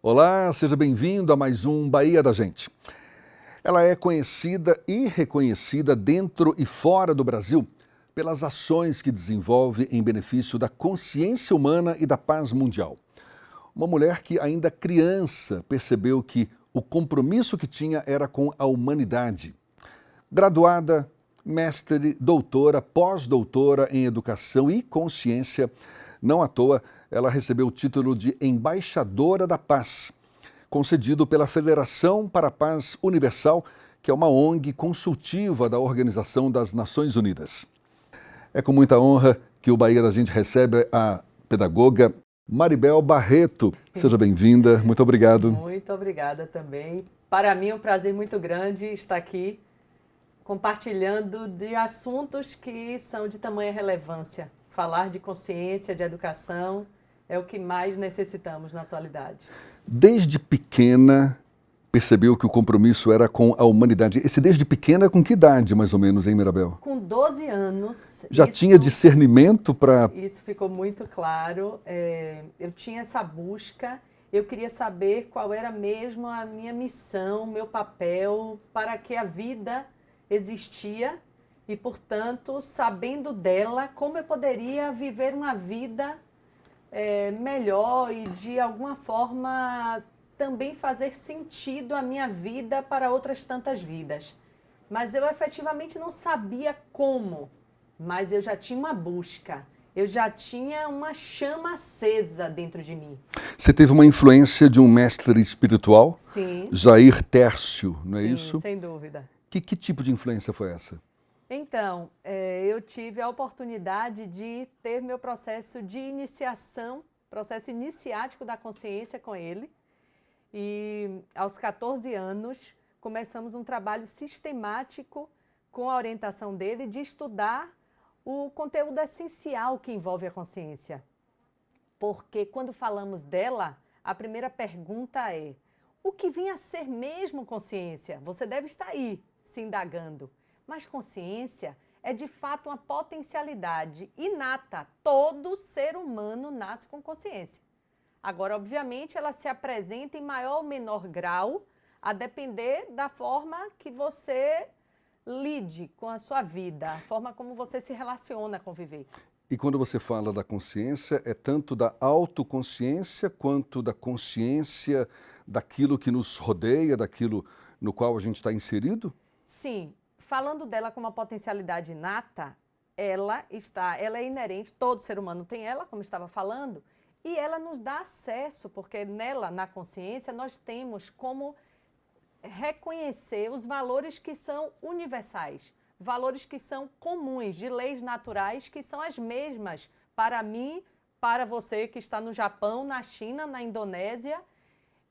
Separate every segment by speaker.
Speaker 1: Olá, seja bem-vindo a mais um Bahia da Gente. Ela é conhecida e reconhecida dentro e fora do Brasil pelas ações que desenvolve em benefício da consciência humana e da paz mundial. Uma mulher que, ainda criança, percebeu que o compromisso que tinha era com a humanidade. Graduada, mestre, doutora, pós-doutora em educação e consciência, não à toa, ela recebeu o título de Embaixadora da Paz, concedido pela Federação para a Paz Universal, que é uma ONG consultiva da Organização das Nações Unidas. É com muita honra que o Bahia da Gente recebe a pedagoga Maribel Barreto. Seja bem-vinda, muito obrigado.
Speaker 2: Muito obrigada também. Para mim é um prazer muito grande estar aqui compartilhando de assuntos que são de tamanha relevância. Falar de consciência, de educação, é o que mais necessitamos na atualidade.
Speaker 1: Desde pequena, percebeu que o compromisso era com a humanidade. Esse desde pequena, com que idade, mais ou menos, hein, Mirabel?
Speaker 2: Com 12 anos...
Speaker 1: Já tinha discernimento para...
Speaker 2: Isso ficou muito claro. Eu tinha essa busca, eu queria saber qual era mesmo a minha missão, meu papel, para que a vida existia e, portanto, sabendo dela, como eu poderia viver uma vida melhor e, de alguma forma, também fazer sentido a minha vida para outras tantas vidas. Mas eu efetivamente não sabia como, mas eu já tinha uma busca, eu já tinha uma chama acesa dentro de mim.
Speaker 1: Você teve uma influência de um mestre espiritual?
Speaker 2: Sim.
Speaker 1: Jair Tércio, não é isso?
Speaker 2: Sim, sem dúvida.
Speaker 1: Que tipo de influência foi essa?
Speaker 2: Então, eu tive a oportunidade de ter meu processo de iniciação, processo iniciático da consciência com ele. E aos 14 anos, começamos um trabalho sistemático com a orientação dele de estudar o conteúdo essencial que envolve a consciência. Porque quando falamos dela, a primeira pergunta é: o que vinha a ser mesmo consciência? Você deve estar aí, se indagando. Mas consciência é de fato uma potencialidade inata. Todo ser humano nasce com consciência. Agora, obviamente, ela se apresenta em maior ou menor grau, a depender da forma que você lide com a sua vida, a forma como você se relaciona com viver.
Speaker 1: E quando você fala da consciência, é tanto da autoconsciência quanto da consciência daquilo que nos rodeia, daquilo no qual a gente está inserido?
Speaker 2: Sim. Falando dela como uma potencialidade inata, ela é inerente, todo ser humano tem ela, como estava falando, e ela nos dá acesso, porque nela, na consciência, nós temos como reconhecer os valores que são universais, valores que são comuns, de leis naturais, que são as mesmas para mim, para você que está no Japão, na China, na Indonésia.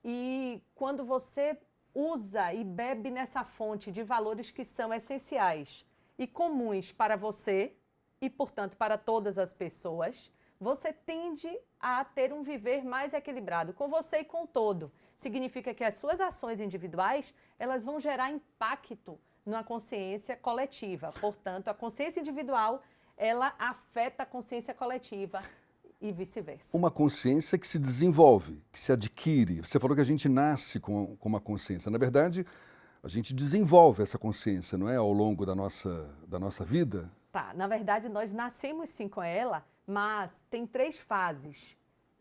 Speaker 2: E quando você usa e bebe nessa fonte de valores que são essenciais e comuns para você e, portanto, para todas as pessoas, você tende a ter um viver mais equilibrado com você e com o todo. Significa que as suas ações individuais, elas vão gerar impacto na consciência coletiva. Portanto, a consciência individual, ela afeta a consciência coletiva e vice-versa.
Speaker 1: Uma consciência que se desenvolve, que se adquire. Você falou que a gente nasce com uma consciência. Na verdade, a gente desenvolve essa consciência, não é? Ao longo da nossa vida.
Speaker 2: Tá, na verdade, nós nascemos sim com ela, mas tem 3 fases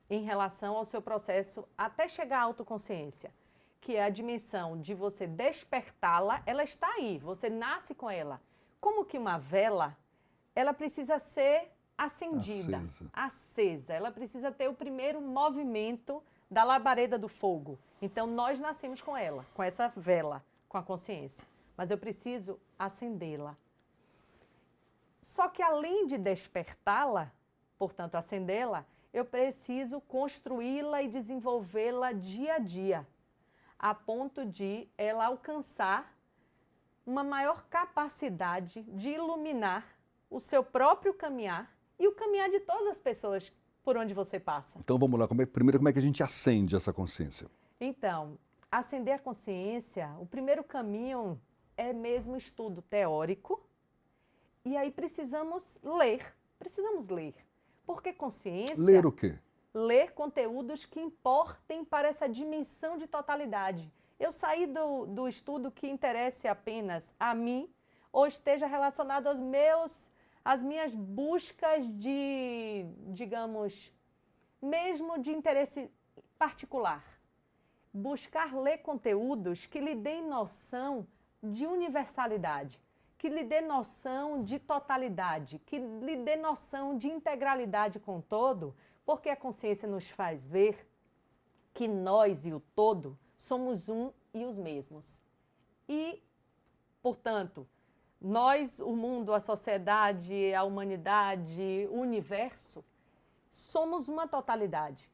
Speaker 2: em relação ao seu processo até chegar à autoconsciência, que é a dimensão de você despertá-la, ela está aí, você nasce com ela. Como que uma vela, ela precisa ser acendida, acesa. Ela precisa ter o primeiro movimento da labareda do fogo. Então, nós nascemos com ela, com essa vela, com a consciência. Mas eu preciso acendê-la. Só que além de despertá-la, portanto, acendê-la, eu preciso construí-la e desenvolvê-la dia a dia, a ponto de ela alcançar uma maior capacidade de iluminar o seu próprio caminhar e o caminhar de todas as pessoas por onde você passa.
Speaker 1: Então vamos lá, primeiro como é que a gente acende essa consciência?
Speaker 2: Então, acender a consciência, o primeiro caminho é mesmo estudo teórico, e aí precisamos ler, porque consciência...
Speaker 1: Ler o quê?
Speaker 2: ler conteúdos que importem para essa dimensão de totalidade. Eu saí do estudo que interesse apenas a mim ou esteja relacionado às minhas buscas de, digamos, mesmo de interesse particular. Buscar ler conteúdos que lhe deem noção de universalidade, que lhe dê noção de totalidade, que lhe dê noção de integralidade com o todo, porque a consciência nos faz ver que nós e o todo somos um e os mesmos. E, portanto, nós, o mundo, a sociedade, a humanidade, o universo, somos uma totalidade.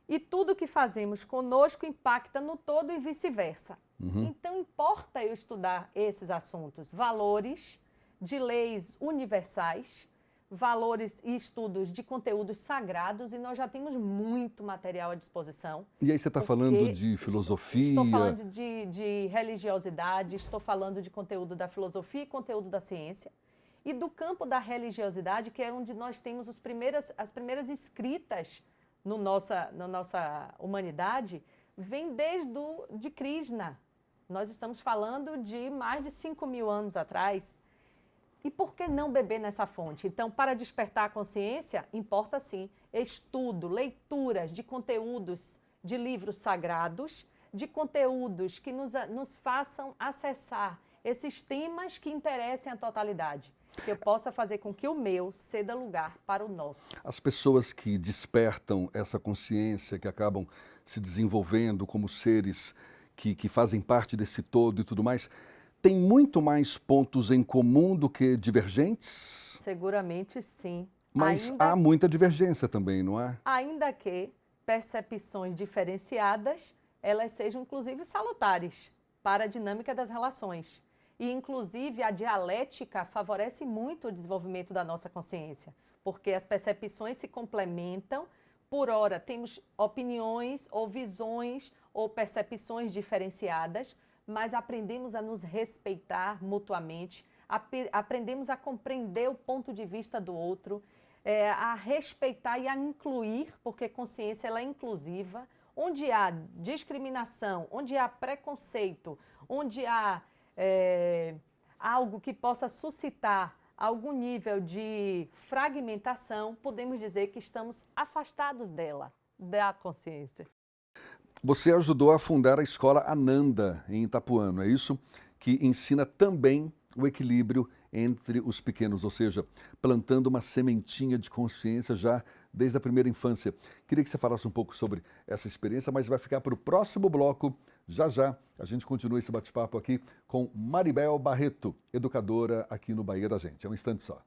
Speaker 2: E tudo que fazemos conosco impacta no todo e vice-versa. Então, importa eu estudar esses assuntos, valores de leis universais, valores e estudos de conteúdos sagrados, e nós já temos muito material à disposição.
Speaker 1: E aí você está falando de filosofia?
Speaker 2: Estou falando de religiosidade, estou falando de conteúdo da filosofia e conteúdo da ciência, e do campo da religiosidade, que é onde nós temos as primeiras escritas na nossa humanidade, vem de Krishna. Nós estamos falando de mais de 5.000 anos atrás. E por que não beber nessa fonte? Então, para despertar a consciência, importa sim estudo, leituras de conteúdos de livros sagrados, de conteúdos que nos façam acessar esses temas que interessem a totalidade, que eu possa fazer com que o meu ceda lugar para o nosso.
Speaker 1: As pessoas que despertam essa consciência, que acabam se desenvolvendo como seres que fazem parte desse todo e tudo mais, tem muito mais pontos em comum do que divergentes?
Speaker 2: Seguramente sim.
Speaker 1: Mas há muita divergência também, não é?
Speaker 2: Ainda que percepções diferenciadas, elas sejam inclusive salutares para a dinâmica das relações. E inclusive a dialética favorece muito o desenvolvimento da nossa consciência, porque as percepções se complementam. Por ora, temos opiniões ou visões ou percepções diferenciadas, mas aprendemos a nos respeitar mutuamente, aprendemos a compreender o ponto de vista do outro, a respeitar e a incluir, porque consciência ela é inclusiva. Onde há discriminação, onde há preconceito, onde há algo que possa suscitar algum nível de fragmentação, podemos dizer que estamos afastados dela, da consciência.
Speaker 1: Você ajudou a fundar a escola Ananda, em Itapuã, não é isso? Que ensina também o equilíbrio entre os pequenos, ou seja, plantando uma sementinha de consciência já desde a primeira infância. Queria que você falasse um pouco sobre essa experiência, mas vai ficar para o próximo bloco. Já já a gente continua esse bate-papo aqui com Maribel Barreto, educadora aqui no Bahia da Gente. É um instante só.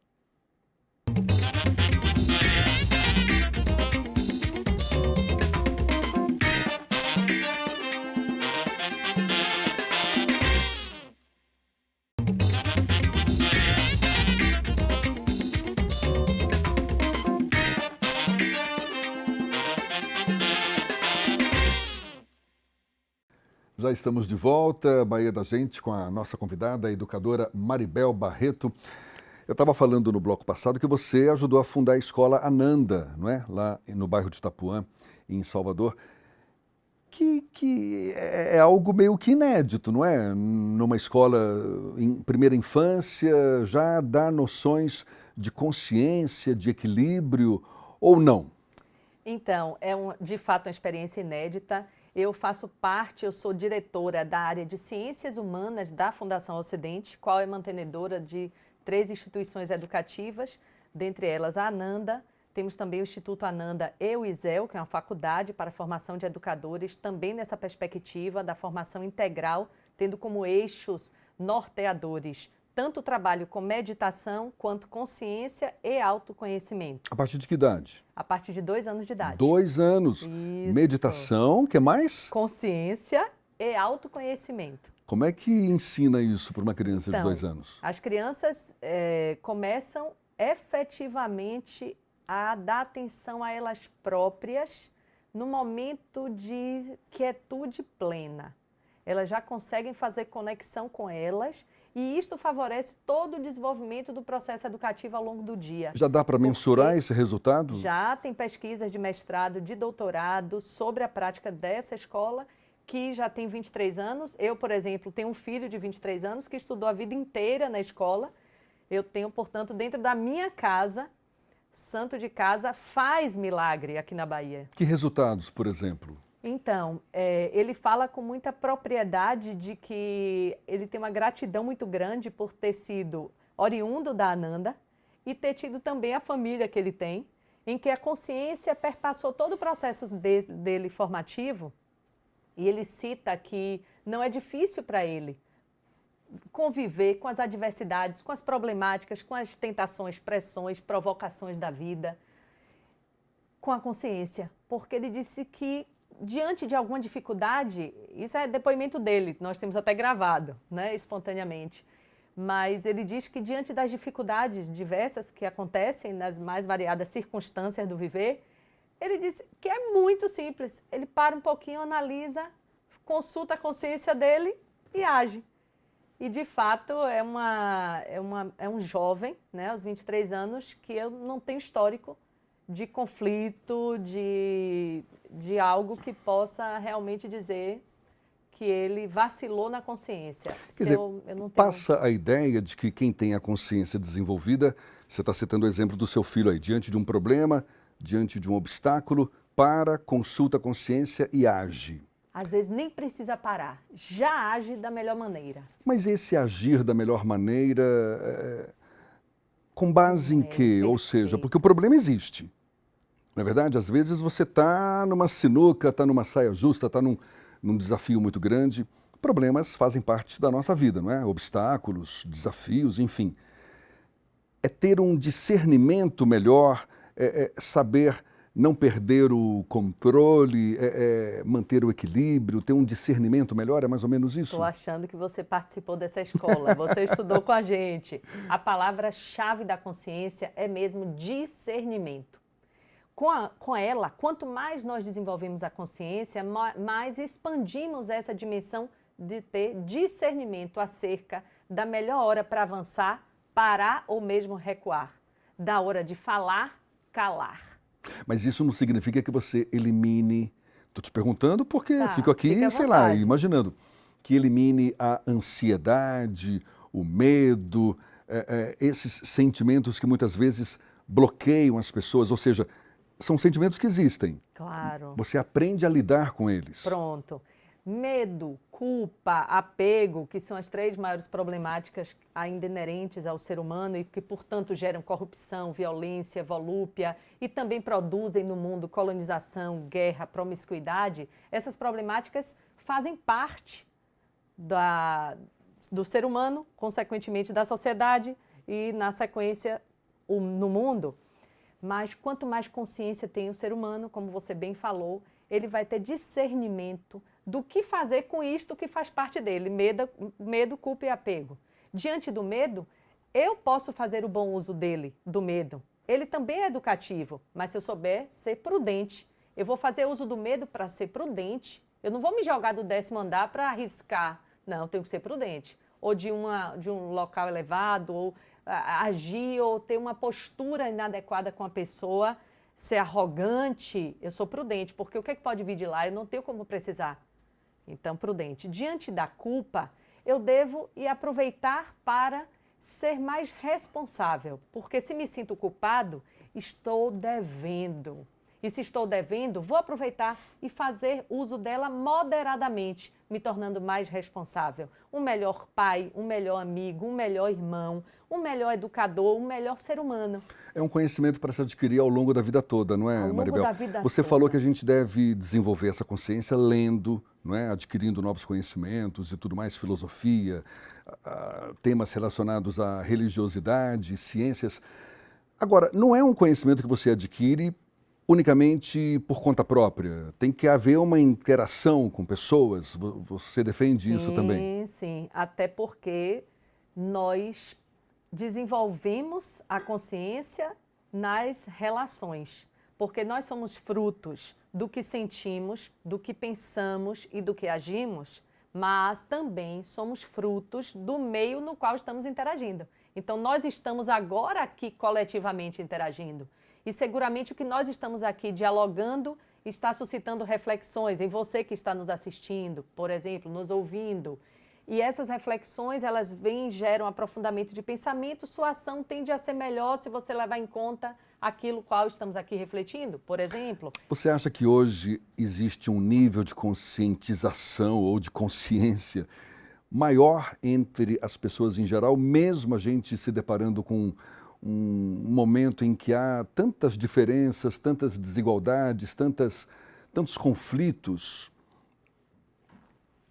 Speaker 1: Já estamos de volta, Bahia da Gente, com a nossa convidada, a educadora Maribel Barreto. Eu estava falando no bloco passado que você ajudou a fundar a escola Ananda, não é? Lá no bairro de Itapuã, em Salvador, que é algo meio que inédito, não é? Numa escola em primeira infância, já dá noções de consciência, de equilíbrio, ou não?
Speaker 2: Então, de fato uma experiência inédita. Eu faço parte, eu sou diretora da área de Ciências Humanas da Fundação Ocidente, qual é mantenedora de 3 instituições educativas, dentre elas a Ananda. Temos também o Instituto Ananda e o ISEL, que é uma faculdade para a formação de educadores, também nessa perspectiva da formação integral, tendo como eixos norteadores tanto o trabalho com meditação, quanto consciência e autoconhecimento.
Speaker 1: A partir de que idade?
Speaker 2: A partir de 2 anos de idade.
Speaker 1: 2 anos.
Speaker 2: Isso.
Speaker 1: Meditação, o que mais?
Speaker 2: Consciência e autoconhecimento.
Speaker 1: Como é que ensina isso para uma criança de 2 anos?
Speaker 2: As crianças começam efetivamente a dar atenção a elas próprias no momento de quietude plena. Elas já conseguem fazer conexão com elas E isto favorece todo o desenvolvimento do processo educativo ao longo do dia.
Speaker 1: Já dá para mensurar esse resultado?
Speaker 2: Já tem pesquisas de mestrado, de doutorado sobre a prática dessa escola, que já tem 23 anos. Eu, por exemplo, tenho um filho de 23 anos que estudou a vida inteira na escola. Eu tenho, portanto, dentro da minha casa, santo de casa faz milagre aqui na Bahia.
Speaker 1: Que resultados, por exemplo?
Speaker 2: Então, ele fala com muita propriedade de que ele tem uma gratidão muito grande por ter sido oriundo da Ananda e ter tido também a família que ele tem, em que a consciência perpassou todo o processo dele formativo. E ele cita que não é difícil para ele conviver com as adversidades, com as problemáticas, com as tentações, pressões, provocações da vida, com a consciência. Porque ele disse que, diante de alguma dificuldade, isso é depoimento dele, nós temos até gravado, né, espontaneamente, mas ele diz que, diante das dificuldades diversas que acontecem nas mais variadas circunstâncias do viver, ele disse que é muito simples. Ele para um pouquinho, analisa, consulta a consciência dele e age. E, de fato, é um jovem, né, aos 23 anos, que eu não tenho histórico de conflito, de algo que possa realmente dizer que ele vacilou na consciência.
Speaker 1: Quer dizer, eu não tenho... Passa a ideia de que quem tem a consciência desenvolvida, você está citando o exemplo do seu filho aí, diante de um problema, diante de um obstáculo, para, consulta a consciência e age.
Speaker 2: Às vezes nem precisa parar, já age da melhor maneira.
Speaker 1: Mas esse agir da melhor maneira, com base em quê?
Speaker 2: Perfeito.
Speaker 1: Ou seja, porque o problema existe. Na verdade, às vezes você está numa sinuca, está numa saia justa, está num desafio muito grande. Problemas fazem parte da nossa vida, não é? Obstáculos, desafios, enfim. É ter um discernimento melhor, saber não perder o controle, manter o equilíbrio, ter um discernimento melhor, é mais ou menos isso?
Speaker 2: Estou achando que você participou dessa escola, você estudou com a gente. A palavra-chave da consciência é mesmo discernimento. Com ela, quanto mais nós desenvolvemos a consciência, mais expandimos essa dimensão de ter discernimento acerca da melhor hora para avançar, parar ou mesmo recuar, da hora de falar, calar.
Speaker 1: Mas isso não significa que você elimine... Estou te perguntando porque fico aqui, sei lá, imaginando. Que elimine a ansiedade, o medo, esses sentimentos que muitas vezes bloqueiam as pessoas, ou seja, são sentimentos que existem.
Speaker 2: Claro.
Speaker 1: Você aprende a lidar com eles.
Speaker 2: Pronto. Medo, culpa, apego, que são as 3 maiores problemáticas ainda inerentes ao ser humano e que, portanto, geram corrupção, violência, volúpia e também produzem no mundo colonização, guerra, promiscuidade. Essas problemáticas fazem parte do ser humano, consequentemente da sociedade e, na sequência, no mundo. Mas quanto mais consciência tem o ser humano, como você bem falou, ele vai ter discernimento do que fazer com isto que faz parte dele, medo, culpa e apego. Diante do medo, eu posso fazer o bom uso dele, do medo. Ele também é educativo, mas se eu souber ser prudente, eu vou fazer uso do medo para ser prudente. Eu não vou me jogar do 10º andar para arriscar. Não, eu tenho que ser prudente. Ou de um local elevado, ou agir, ou ter uma postura inadequada com a pessoa, ser arrogante. Eu sou prudente, porque o que pode vir de lá? Eu não tenho como precisar. Então, prudente. Diante da culpa, eu devo aproveitar para ser mais responsável, porque se me sinto culpado, estou devendo. E se estou devendo, vou aproveitar e fazer uso dela moderadamente, me tornando mais responsável. Um melhor pai, um melhor amigo, um melhor irmão, um melhor educador, um melhor ser humano.
Speaker 1: É um conhecimento para se adquirir ao longo da vida toda, não é, Maribel?
Speaker 2: Ao longo da vida
Speaker 1: Você
Speaker 2: toda.
Speaker 1: falou que a gente deve desenvolver essa consciência lendo, não é? Adquirindo novos conhecimentos e tudo mais, filosofia, temas relacionados à religiosidade, ciências. Agora, não é um conhecimento que você adquire unicamente por conta própria. Tem que haver uma interação com pessoas. Você defende isso também?
Speaker 2: Sim, sim. Até porque nós desenvolvemos a consciência nas relações. Porque nós somos frutos do que sentimos, do que pensamos e do que agimos, mas também somos frutos do meio no qual estamos interagindo. Então, nós estamos agora aqui coletivamente interagindo. E seguramente o que nós estamos aqui dialogando está suscitando reflexões em você que está nos assistindo, por exemplo, nos ouvindo. E essas reflexões, elas vêm e geram aprofundamento de pensamento. Sua ação tende a ser melhor se você levar em conta aquilo qual estamos aqui refletindo, por exemplo.
Speaker 1: Você acha que hoje existe um nível de conscientização ou de consciência maior entre as pessoas em geral, mesmo a gente se deparando com um momento em que há tantas diferenças, tantas desigualdades, tantos conflitos?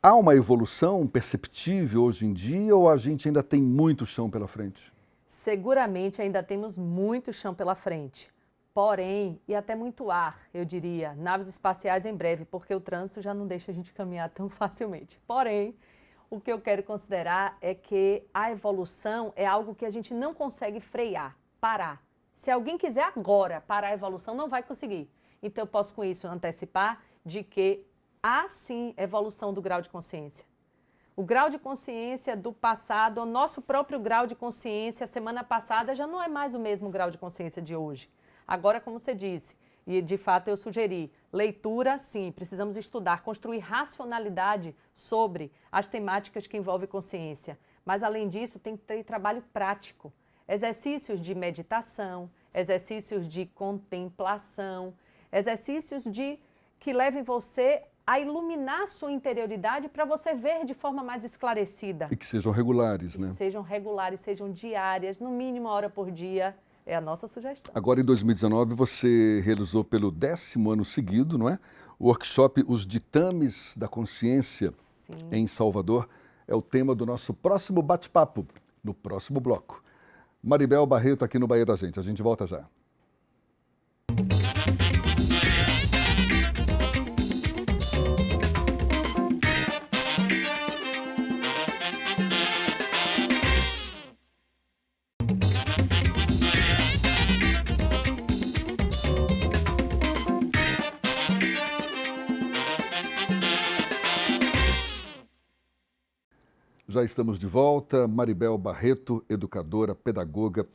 Speaker 1: Há uma evolução perceptível hoje em dia ou a gente ainda tem muito chão pela frente?
Speaker 2: Seguramente ainda temos muito chão pela frente. Porém, e até muito ar, eu diria, naves espaciais em breve, porque o trânsito já não deixa a gente caminhar tão facilmente. Porém, o que eu quero considerar é que a evolução é algo que a gente não consegue frear, parar. Se alguém quiser agora parar a evolução, não vai conseguir. Então, eu posso com isso antecipar de que há sim evolução do grau de consciência. O grau de consciência do passado, o nosso próprio grau de consciência, semana passada, já não é mais o mesmo grau de consciência de hoje. Agora, como você disse, e de fato eu sugeri, leitura sim, precisamos estudar, construir racionalidade sobre as temáticas que envolvem consciência. Mas além disso, tem que ter trabalho prático, exercícios de meditação, exercícios de contemplação, exercícios que levem você a iluminar a sua interioridade para você ver de forma mais esclarecida.
Speaker 1: E que sejam regulares, né?
Speaker 2: Sejam regulares, sejam diárias, no mínimo 1 hora por dia. É a nossa sugestão.
Speaker 1: Agora, em 2019, você realizou pelo 10º ano seguido, não é? O workshop Os Ditames da Consciência,
Speaker 2: Sim.
Speaker 1: Em Salvador. É o tema do nosso próximo bate-papo, no próximo bloco. Maribel Barreto aqui no Bahia da Gente. A gente volta já. Já estamos de volta. Maribel Barreto, educadora, pedagoga,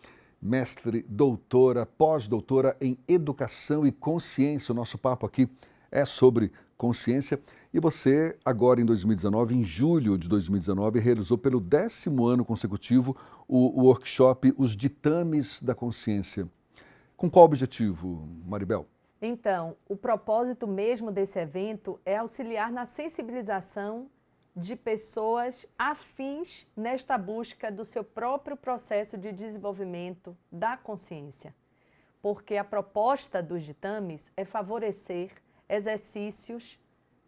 Speaker 1: mestre, doutora, pós-doutora em Educação e Consciência. O nosso papo aqui é sobre consciência. E você, agora em 2019, em julho de 2019, realizou pelo 10º ano consecutivo o workshop Os Ditames da Consciência. Com qual objetivo, Maribel?
Speaker 2: Então, o propósito mesmo desse evento é auxiliar na sensibilização de pessoas afins nesta busca do seu próprio processo de desenvolvimento da consciência. Porque a proposta dos ditames é favorecer exercícios,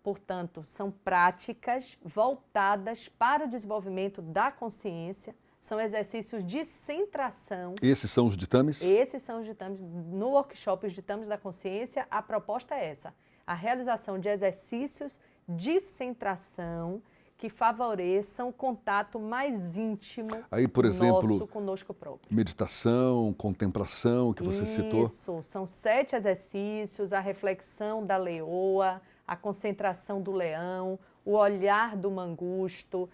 Speaker 2: portanto, são práticas voltadas para o desenvolvimento da consciência, são exercícios de centração.
Speaker 1: Esses são os ditames?
Speaker 2: Esses são os ditames. No workshop Os Ditames da Consciência, a proposta é essa, a realização de exercícios de centração que favoreçam o contato mais íntimo
Speaker 1: aí, por exemplo,
Speaker 2: nosso conosco próprio.
Speaker 1: Meditação, contemplação, que você citou.
Speaker 2: Isso, são 7 exercícios, a reflexão da leoa, a concentração do leão, o olhar do mangusto,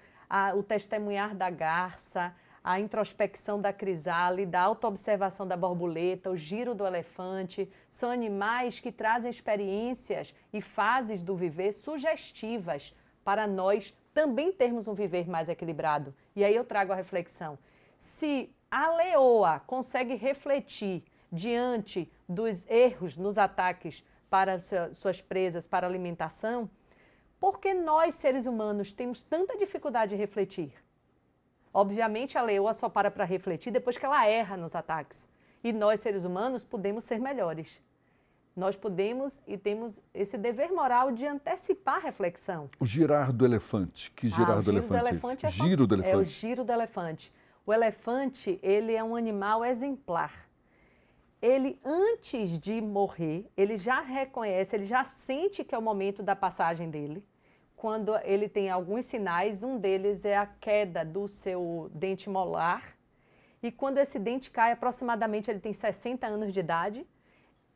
Speaker 2: o testemunhar da garça, a introspecção da crisálida, a autoobservação da borboleta, o giro do elefante. São animais que trazem experiências e fases do viver sugestivas para nós também termos um viver mais equilibrado. E aí eu trago a reflexão. Se a leoa consegue refletir diante dos erros nos ataques para suas presas, para a alimentação, por que nós, seres humanos, temos tanta dificuldade de refletir? Obviamente, a leoa só para refletir depois que ela erra nos ataques. E nós, seres humanos, podemos ser melhores. Nós podemos e temos esse dever moral de antecipar a reflexão.
Speaker 1: O girar do elefante. Que girar do elefante é esse? Giro do elefante.
Speaker 2: É o giro do elefante. O elefante, ele é um animal exemplar. Ele, antes de morrer, ele já reconhece, ele já sente que é o momento da passagem dele. Quando ele tem alguns sinais, um deles é a queda do seu dente molar. E quando esse dente cai, aproximadamente ele tem 60 anos de idade,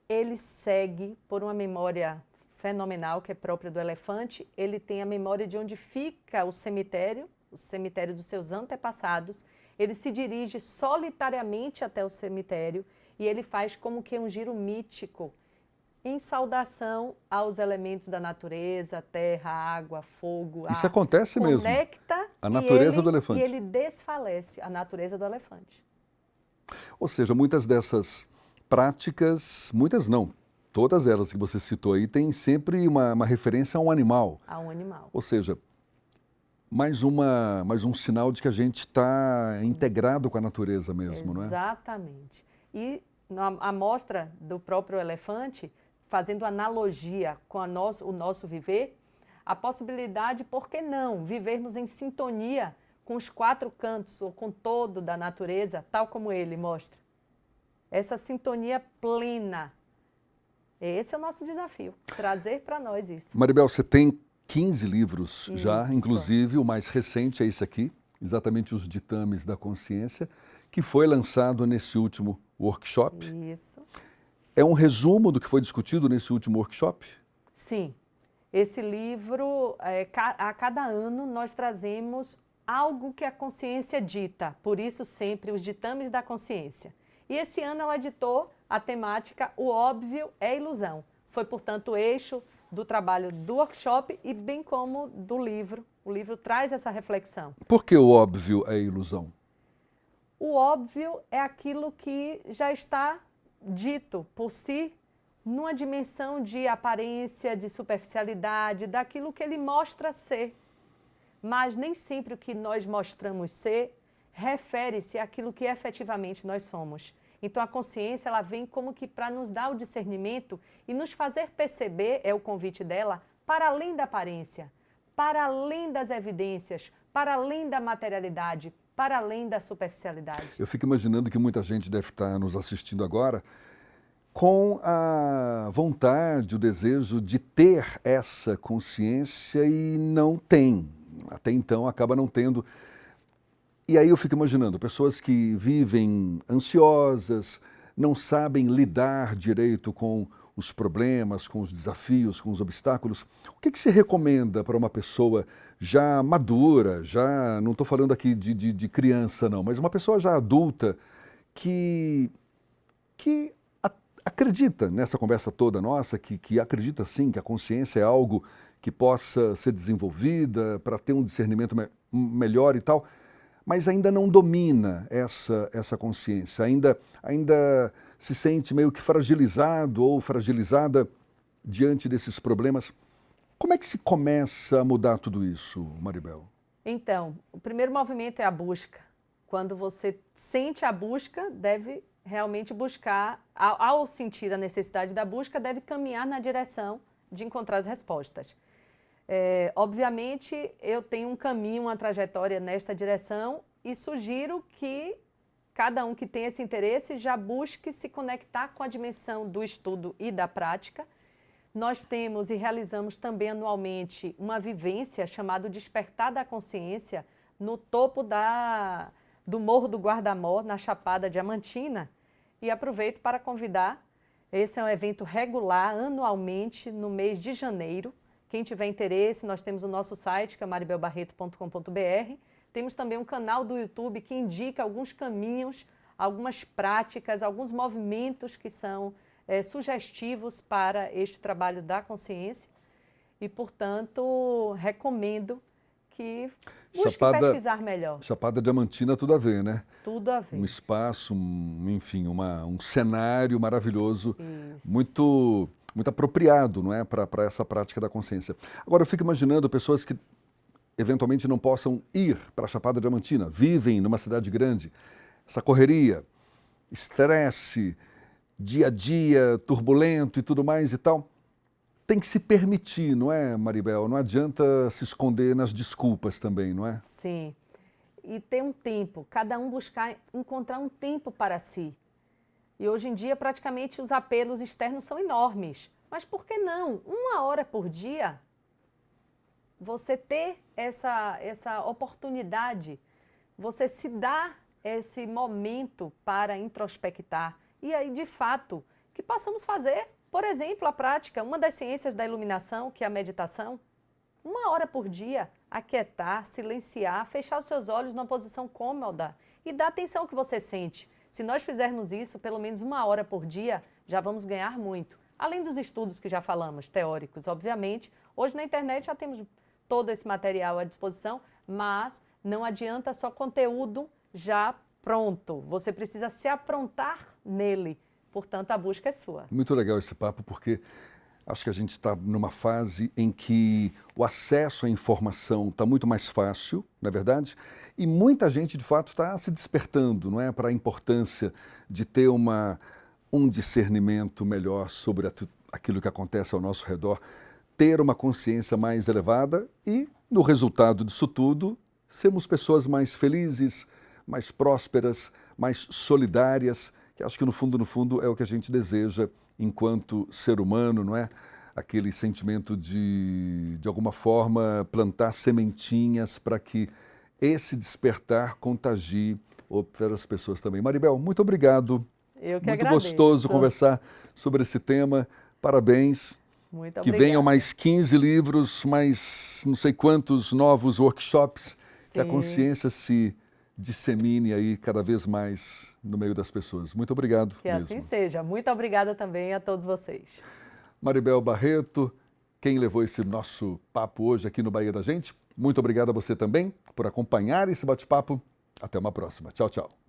Speaker 2: ele segue por uma memória fenomenal que é próprio do elefante. Ele tem a memória de onde fica o cemitério dos seus antepassados. Ele se dirige solitariamente até o cemitério e ele faz como que um giro mítico em saudação aos elementos da natureza, terra, água, fogo, ar.
Speaker 1: Isso acontece mesmo.
Speaker 2: Conecta
Speaker 1: a natureza do elefante.
Speaker 2: E ele desfalece a natureza do elefante.
Speaker 1: Ou seja, muitas dessas práticas, muitas não, todas elas que você citou aí, têm sempre uma referência a um animal.
Speaker 2: A um animal.
Speaker 1: Ou seja, mais um sinal de que a gente está integrado com a natureza mesmo, não é?
Speaker 2: Exatamente. E a mostra do próprio elefante, fazendo analogia com o nosso viver, a possibilidade, por que não, vivermos em sintonia com os quatro cantos ou com todo da natureza, tal como ele mostra. Essa sintonia plena. Esse é o nosso desafio, trazer para nós isso.
Speaker 1: Maribel, você tem 15 livros já,
Speaker 2: Isso.
Speaker 1: inclusive o mais recente é esse aqui, exatamente Os Ditames da Consciência, que foi lançado nesse último workshop.
Speaker 2: Isso.
Speaker 1: É um resumo do que foi discutido nesse último workshop?
Speaker 2: Sim. Esse livro, a cada ano nós trazemos algo que a consciência dita, por isso sempre os ditames da consciência. E esse ano ela ditou a temática O Óbvio é Ilusão. Foi, portanto, o eixo do trabalho do workshop e bem como do livro. O livro traz essa reflexão.
Speaker 1: Por que o óbvio é ilusão?
Speaker 2: O óbvio é aquilo que já está dito por si, numa dimensão de aparência, de superficialidade, daquilo que ele mostra ser. Mas nem sempre o que nós mostramos ser refere-se àquilo que efetivamente nós somos. Então a consciência ela vem como que para nos dar o discernimento e nos fazer perceber, é o convite dela, para além da aparência, para além das evidências, para além da materialidade, para além da superficialidade.
Speaker 1: Eu fico imaginando que muita gente deve estar nos assistindo agora com a vontade, o desejo de ter essa consciência e não tem. Até então acaba não tendo. E aí eu fico imaginando pessoas que vivem ansiosas, não sabem lidar direito com os problemas, com os desafios, com os obstáculos. O que se recomenda para uma pessoa já madura, já não estou falando aqui de criança não, mas uma pessoa já adulta que acredita nessa conversa toda nossa, que acredita sim que a consciência é algo que possa ser desenvolvida para ter um discernimento melhor e tal, mas ainda não domina essa consciência, ainda se sente meio que fragilizado ou fragilizada diante desses problemas. Como é que se começa a mudar tudo isso, Maribel?
Speaker 2: Então, o primeiro movimento é a busca. Quando você sente a busca, deve realmente buscar, ao sentir a necessidade da busca, deve caminhar na direção de encontrar as respostas. Obviamente, eu tenho um caminho, uma trajetória nesta direção e sugiro que cada um que tem esse interesse já busque se conectar com a dimensão do estudo e da prática. Nós temos e realizamos também anualmente uma vivência chamada Despertar da Consciência no topo do Morro do Guarda-Mor, na Chapada Diamantina, e aproveito para convidar, esse é um evento regular, anualmente, no mês de janeiro. Quem tiver interesse, nós temos o nosso site, que é maribelbarreto.com.br, temos também um canal do YouTube que indica alguns caminhos, algumas práticas, alguns movimentos que são sugestivos para este trabalho da consciência e, portanto, recomendo que busque pesquisar melhor.
Speaker 1: Chapada Diamantina, tudo a ver, né?
Speaker 2: Tudo a ver.
Speaker 1: Um espaço, enfim, um cenário maravilhoso, muito apropriado, não é, para essa prática da consciência. Agora, eu fico imaginando pessoas que eventualmente não possam ir para a Chapada Diamantina, vivem numa cidade grande, essa correria, estresse, dia a dia turbulento e tudo mais e tal. Tem que se permitir, não é, Maribel? Não adianta se esconder nas desculpas também, não é?
Speaker 2: Sim. E ter um tempo, cada um encontrar um tempo para si. E hoje em dia, praticamente, os apelos externos são enormes. Mas por que não? 1 hora por dia, você ter essa oportunidade, você se dá esse momento para introspectar. E aí, de fato, que possamos fazer Por exemplo, a prática, uma das ciências da iluminação, que é a meditação, 1 hora por dia, aquietar, silenciar, fechar os seus olhos numa posição cômoda e dar atenção ao que você sente. Se nós fizermos isso pelo menos 1 hora por dia, já vamos ganhar muito. Além dos estudos que já falamos, teóricos, obviamente. Hoje na internet já temos todo esse material à disposição, mas não adianta só conteúdo já pronto. Você precisa se aprontar nele. Portanto, a busca é sua.
Speaker 1: Muito legal esse papo, porque acho que a gente está numa fase em que o acesso à informação está muito mais fácil, não é verdade? E muita gente, de fato, está se despertando, não é, para a importância de ter um discernimento melhor sobre aquilo que acontece ao nosso redor, ter uma consciência mais elevada e, no resultado disso tudo, sermos pessoas mais felizes, mais prósperas, mais solidárias, que acho que no fundo é o que a gente deseja enquanto ser humano, não é? Aquele sentimento de alguma forma, plantar sementinhas para que esse despertar contagie outras pessoas também. Maribel, muito obrigado.
Speaker 2: Eu que
Speaker 1: muito
Speaker 2: agradeço.
Speaker 1: Gostoso conversar sobre esse tema. Parabéns.
Speaker 2: Muito
Speaker 1: que
Speaker 2: obrigada.
Speaker 1: venham mais 15 livros, mais não sei quantos novos workshops, que a consciência se dissemine aí cada vez mais no meio das pessoas. Muito obrigado
Speaker 2: Que
Speaker 1: mesmo.
Speaker 2: assim seja. Muito obrigada também a todos vocês.
Speaker 1: Maribel Barreto, quem levou esse nosso papo hoje aqui no Bahia da Gente. Muito obrigado a você também por acompanhar esse bate-papo. Até uma próxima. Tchau, tchau.